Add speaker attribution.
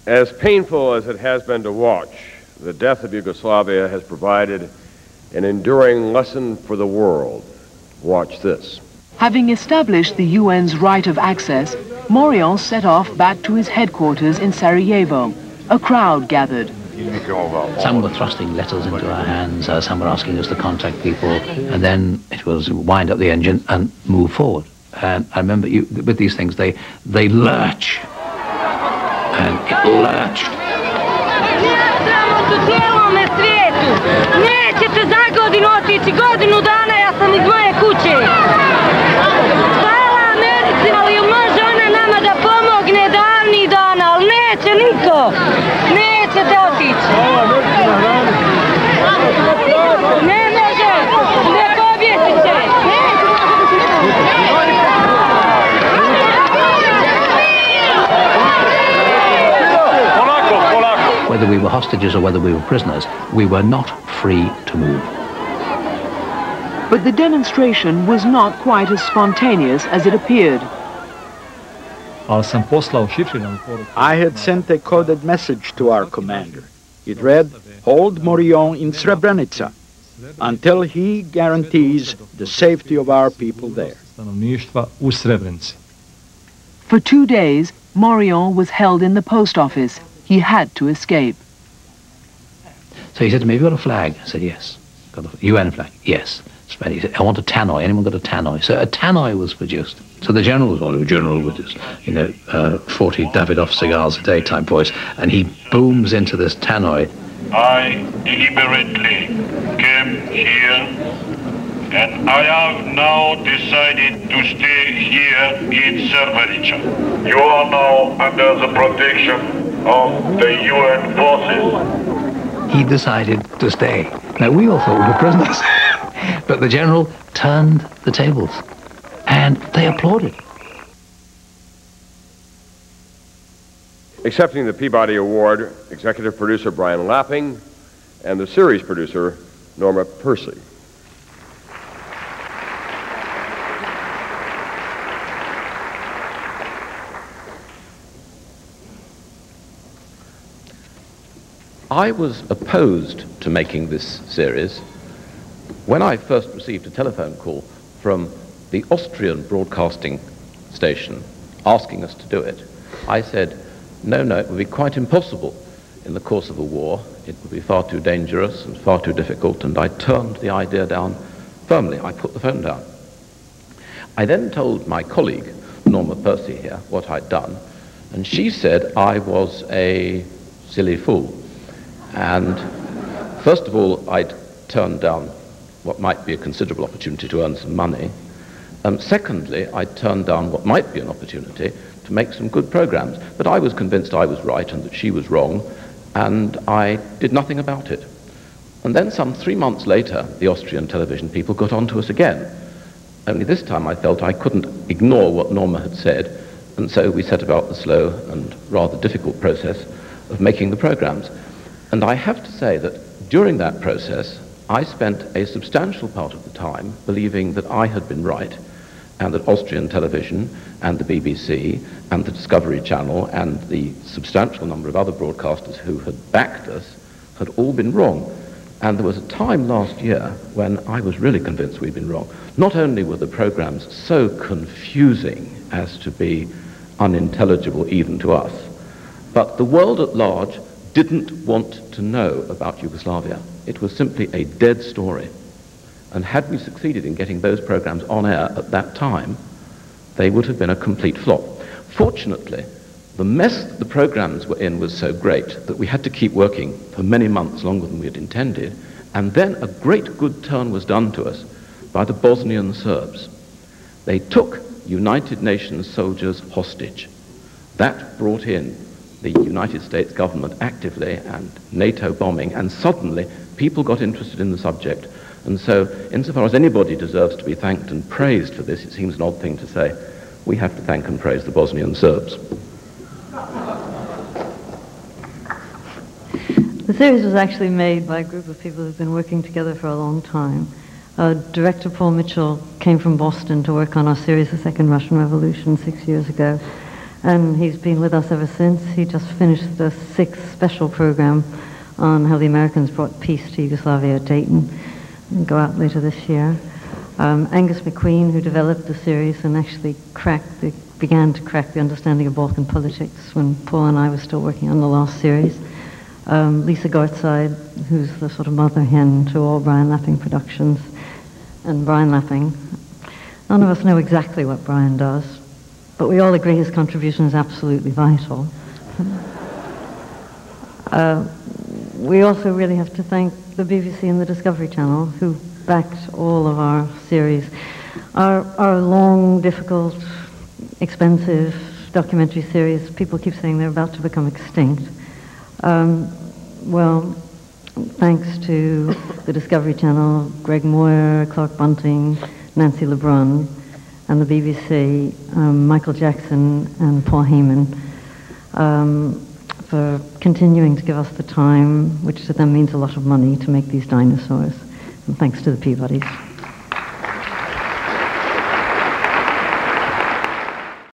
Speaker 1: As painful as it has been to watch, the death of Yugoslavia has provided an enduring lesson for the world. Watch this.
Speaker 2: Having established the UN's right of access, Morion set off back to his headquarters in Sarajevo. A crowd gathered.
Speaker 3: Some were thrusting letters into our hands, some were asking us to contact people, and then it was wind up the engine and move forward. And I remember with these things, they lurch. And it lurched.
Speaker 4: Nećete za godinu otići, godinu dana ja sam iz moje kuće. Hvala Americi, ali može ona nama da pomogne davnih dana, ali neće niko. Nećete otići. Ne može, ne pobjeći će.
Speaker 3: Whether we were hostages or whether we were prisoners, we were not free to move.
Speaker 2: But the demonstration was not quite as spontaneous as it appeared.
Speaker 5: I had sent a coded message to our commander. It read, "Hold Morion in Srebrenica until he guarantees the safety of our people there."
Speaker 2: For 2 days, Morion was held in the post office. He had to escape.
Speaker 3: So he said to me, "Have you got a flag?" I said, "Yes." "Got a UN flag?" "Yes." He said, "I want a tannoy. Anyone got a tannoy?" So a tannoy was produced. So the general was on, general with his, 40 Davidoff cigars a day type voice, and he booms into this tannoy.
Speaker 6: "I deliberately came here, and I have now decided to stay here in Srebrenica. You are now under the protection of the UN forces."
Speaker 3: He decided to stay. Now, we all thought we were prisoners, but the general turned the tables, and they applauded.
Speaker 1: Accepting the Peabody Award, executive producer Brian Lapping and the series producer Norma Percy.
Speaker 7: I was opposed to making this series. When I first received a telephone call from the Austrian broadcasting station asking us to do it, I said, no, it would be quite impossible in the course of a war. It would be far too dangerous and far too difficult, and I turned the idea down firmly. I put the phone down. I then told my colleague, Norma Percy here, what I'd done, and she said I was a silly fool. And first of all, I'd turned down what might be a considerable opportunity to earn some money. Secondly, I'd turned down what might be an opportunity to make some good programs. But I was convinced I was right and that she was wrong, and I did nothing about it. And then some 3 months later, the Austrian television people got on to us again. Only this time I felt I couldn't ignore what Norma had said, and so we set about the slow and rather difficult process of making the programs. And I have to say that during that process, I spent a substantial part of the time believing that I had been right, and that Austrian television and the BBC and the Discovery Channel and the substantial number of other broadcasters who had backed us had all been wrong. And there was a time last year when I was really convinced we'd been wrong. Not only were the programs so confusing as to be unintelligible even to us, but the world at large didn't want to know about Yugoslavia. It was simply a dead story. And had we succeeded in getting those programs on air at that time, they would have been a complete flop. Fortunately, the mess the programs were in was so great that we had to keep working for many months longer than we had intended, and then a great good turn was done to us by the Bosnian Serbs. They took United Nations soldiers hostage. That brought in the United States government actively and NATO bombing, and suddenly people got interested in the subject. And so, insofar as anybody deserves to be thanked and praised for this, it seems an odd thing to say, we have to thank and praise the Bosnian Serbs.
Speaker 8: The series was actually made by a group of people who've been working together for a long time. Director Paul Mitchell came from Boston to work on our series, The Second Russian Revolution, 6 years ago. and he's been with us ever since. He just finished the 6th special program on how the Americans brought peace to Yugoslavia at Dayton, and go out later this year. Angus MacQueen, who developed the series and actually began to crack the understanding of Balkan politics when Paul and I were still working on the last series. Lisa Gartside, who's the sort of mother hen to all Brian Lapping productions, and Brian Lapping. None of us know exactly what Brian does, but we all agree his contribution is absolutely vital. We also really have to thank the BBC and the Discovery Channel, who backed all of our series. Our long, difficult, expensive documentary series, people keep saying they're about to become extinct. Well, thanks to the Discovery Channel, Greg Moyer, Clark Bunting, Nancy LeBrun, and the BBC, Michael Jackson and Paul Heyman, for continuing to give us the time, which to them means a lot of money, to make these dinosaurs. And thanks to the Peabodys.